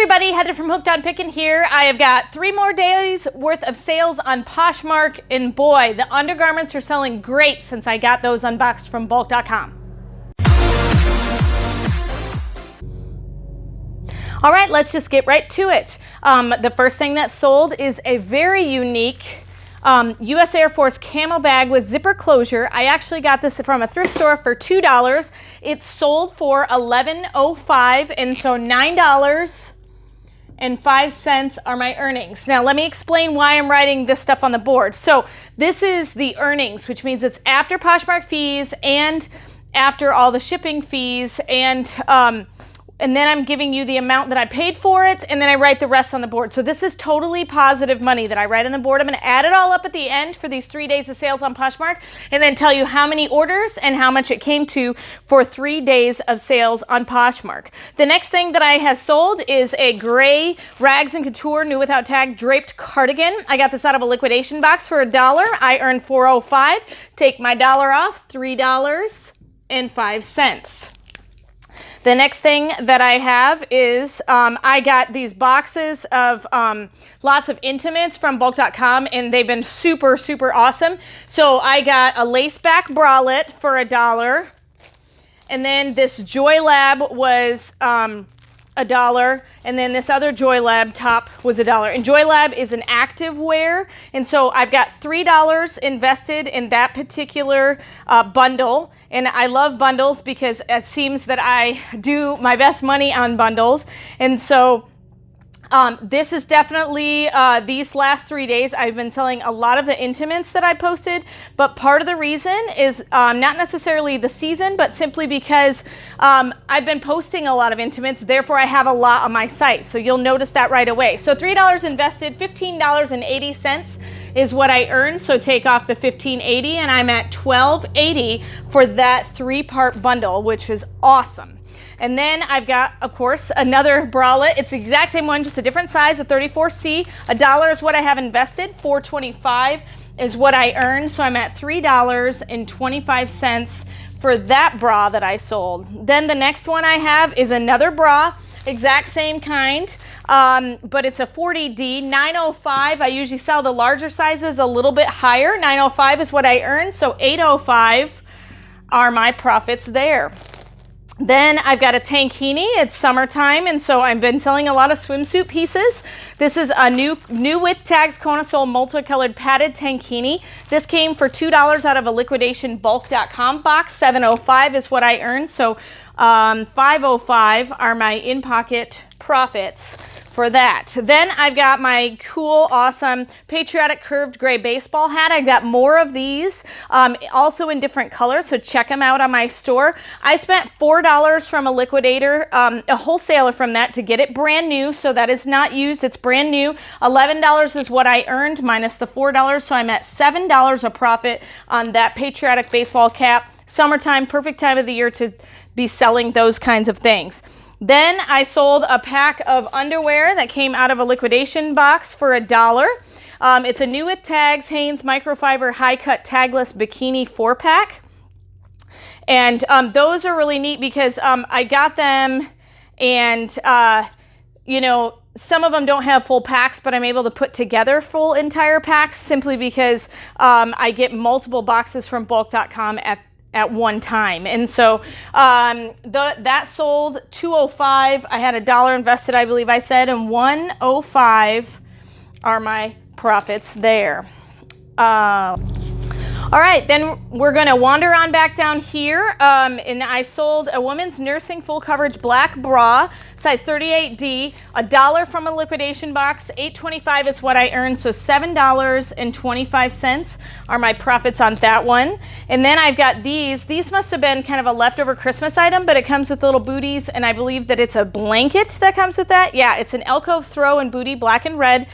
everybody, Heather from Hooked on Pickin here. I have got 3 more days worth of sales on Poshmark, and boy, the undergarments are selling great since I got those unboxed from Bulq.com. All right, let's just get right to it. The first thing that sold is a very unique U.S. Air Force camel bag with zipper closure. I actually got this from a thrift store for $2. It sold for $11.05, and so $9.05 are my earnings. Now let me explain why I'm writing this stuff on the board. So this is the earnings, which means it's after Poshmark fees and after all the shipping fees, and then I'm giving you the amount that I paid for it, and then I write the rest on the board. So this is totally positive money that I write on the board. I'm going to add it all up at the end for these 3 days of sales on Poshmark, and then tell you how many orders and how much it came to for 3 days of sales on Poshmark. The next thing that I have sold is a gray Rags and Couture new without tag draped cardigan. I got this out of a liquidation box for $1. I earned $4.05. Take my dollar off, $3.05. The next thing that I have is I got these boxes of lots of intimates from Bulq.com, and they've been super, super awesome. So I got a lace back bralette for $1, and then this Joy Lab was $1, and then this other Joy Lab top was $1. And Joy Lab is an active wear, and so I've got $3 invested in that particular bundle. And I love bundles because it seems that I do my best money on bundles. And so this is definitely these last 3 days I've been selling a lot of the intimates that I posted, but part of the reason is not necessarily the season, but simply because I've been posting a lot of intimates, therefore I have a lot on my site. So you'll notice that right away. So $3 invested, $15.80 is what I earned. So take off the $15.80 and I'm at $12.80 for that 3-part bundle, which is awesome. And then I've got, of course, another bralette. It's the exact same one, just a different size, a 34C. $1 is what I have invested. $4.25 is what I earned. So I'm at $3.25 for that bra that I sold. Then the next one I have is another bra, exact same kind, but it's a 40D, $9.05. I usually sell the larger sizes a little bit higher. $9.05 is what I earned. So $8.05 are my profits there. Then I've got a tankini. It's summertime, and so I've been selling a lot of swimsuit pieces. This is a new with tags Kona Soul multicolored padded tankini. This came for $2 out of a liquidation Bulq.com box. $7.05 is what I earned. So $5.05 are my in-pocket profits for that. Then I've got my cool, awesome, patriotic curved gray baseball hat. I've got more of these, also in different colors, so check them out on my store. I spent $4 from a liquidator, a wholesaler from that, to get it brand new, so that is not used, it's brand new. $11 is what I earned minus the $4, so I'm at $7 a profit on that patriotic baseball cap. Summertime, perfect time of the year to be selling those kinds of things. Then I sold a pack of underwear that came out of a liquidation box for $1. It's a new with tags Hanes microfiber high cut tagless bikini 4-pack. And those are really neat because I got them, and you know, some of them don't have full packs, but I'm able to put together full entire packs simply because I get multiple boxes from Bulq.com at one time. And so that sold $2.05. I had $1 invested, I believe I said, and $1.05 are my profits there. All right, then we're going to wander on back down here, and I sold a women's nursing full coverage black bra, size 38D, $1 from a liquidation box. $8.25 is what I earned, so $7.25 are my profits on that one. And then I've got these. These must have been kind of a leftover Christmas item, but it comes with little booties, and I believe that it's a blanket that comes with that. Yeah, it's an alcove throw and booty, black and red.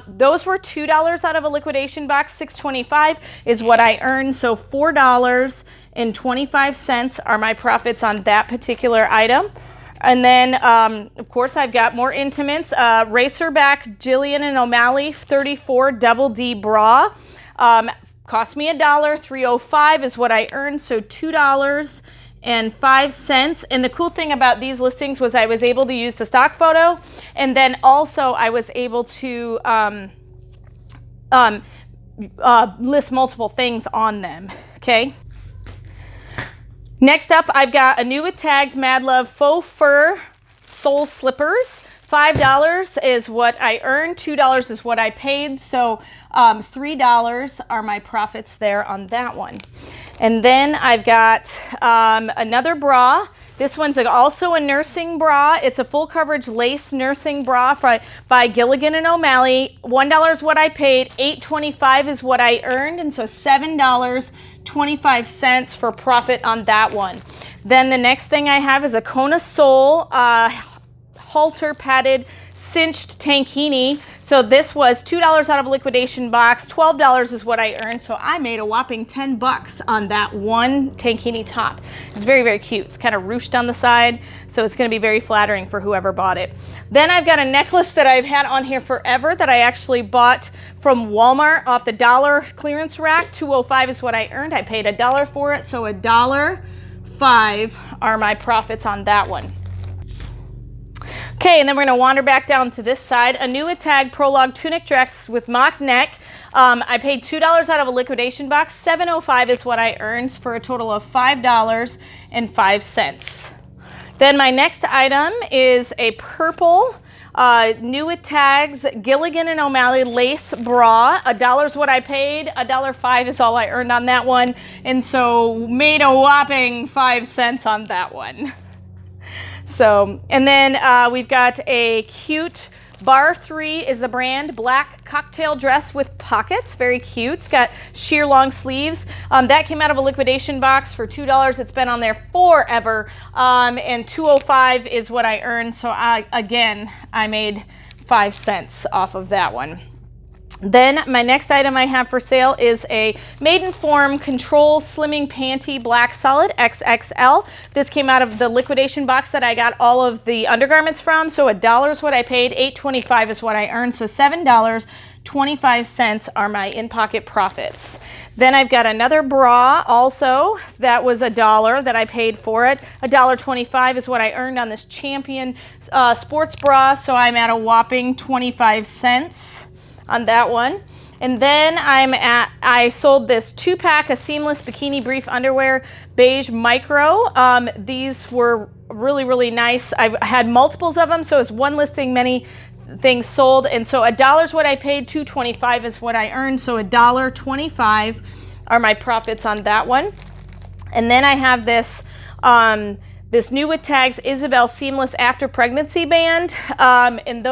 Those were $2 out of a liquidation box. $6.25 is what I earned, so $4.25 are my profits on that particular item. And then, of course, I've got more intimates. Racerback Jillian and O'Malley 34 Double D bra. Cost me $1. $3.05 is what I earned, so $2 $2.05. And the cool thing about these listings was I was able to use the stock photo, and then also I was able to list multiple things on them. Okay. Next up, I've got a new with tags Mad Love faux fur sole slippers. $5 is what I earned, $2 is what I paid, so $3 are my profits there on that one. And then I've got another bra. This one's also a nursing bra. It's a full coverage lace nursing bra by Gilligan and O'Malley. $1 is what I paid, $8.25 is what I earned, and so $7.25 for profit on that one. Then the next thing I have is a Kona sole halter padded cinched tankini. So this was $2 out of a liquidation box. $12 is what I earned. So I made a whopping 10 bucks on that one tankini top. It's very, very cute. It's kind of ruched on the side, so it's going to be very flattering for whoever bought it. Then I've got a necklace that I've had on here forever that I actually bought from Walmart off the dollar clearance rack. $2.05 is what I earned. I paid $1 for it, so $1.05 are my profits on that one. Okay, and then we're going to wander back down to this side. A new with tag Prologue tunic dress with mock neck. I paid $2 out of a liquidation box. $7.05 is what I earned for a total of $5.05. Then my next item is a purple new with tags Gilligan and O'Malley lace bra. $1 is what I paid. $1.05 is all I earned on that one, and so made a whopping 5 cents on that one. So, and then we've got a cute Bar 3 is the brand, black cocktail dress with pockets. Very cute. It's got sheer long sleeves. That came out of a liquidation box for $2. It's been on there forever. And $2.05 is what I earned. So I made 5 cents off of that one. Then my next item I have for sale is a Maidenform Control Slimming Panty Black Solid XXL. This came out of the liquidation box that I got all of the undergarments from. So $1 is what I paid, $8.25 is what I earned. So $7.25 are my in-pocket profits. Then I've got another bra also that was $1 that I paid for it. $1.25 is what I earned on this Champion sports bra. So I'm at a whopping 25 cents. On that one. And then I sold this 2-pack of seamless bikini brief underwear, beige micro. These were really, really nice. I've had multiples of them, so it's one listing, many things sold. And so $1 is what I paid, $2.25 is what I earned. So $1.25 are my profits on that one. And then I have this this new with tags Isabel seamless after pregnancy band, and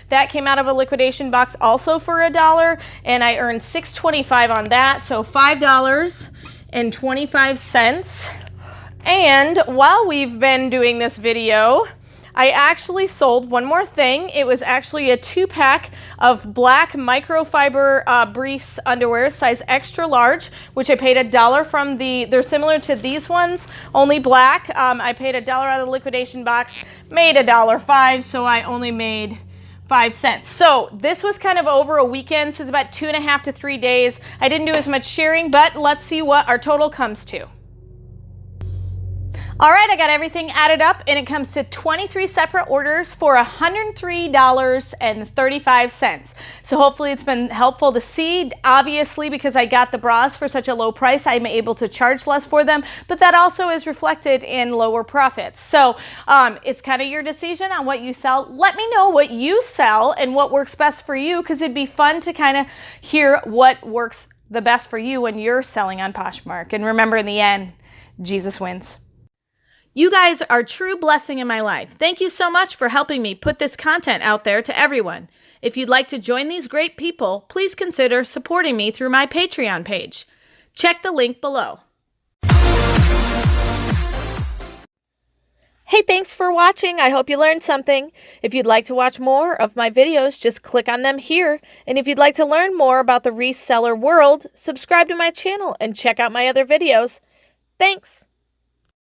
that came out of a liquidation box also for $1, and I earned $6.25 on that, so $5.25. And while we've been doing this video, I actually sold one more thing. It was actually a 2-pack of black microfiber briefs underwear, size extra large, which I paid $1 from they're similar to these ones, only black. I paid $1 out of the liquidation box, made $1.05, so I only made 5 cents. So this was kind of over a weekend, so it's about 2.5 to 3 days. I didn't do as much sharing, but let's see what our total comes to. All right, I got everything added up, and it comes to 23 separate orders for $103.35. So hopefully it's been helpful to see. Obviously, because I got the bras for such a low price, I'm able to charge less for them, but that also is reflected in lower profits. So it's kind of your decision on what you sell. Let me know what you sell and what works best for you, because it'd be fun to kind of hear what works the best for you when you're selling on Poshmark. And remember, in the end, Jesus wins. You guys are a true blessing in my life. Thank you so much for helping me put this content out there to everyone. If you'd like to join these great people, please consider supporting me through my Patreon page. Check the link below. Hey, thanks for watching. I hope you learned something. If you'd like to watch more of my videos, just click on them here. And if you'd like to learn more about the reseller world, subscribe to my channel and check out my other videos. Thanks.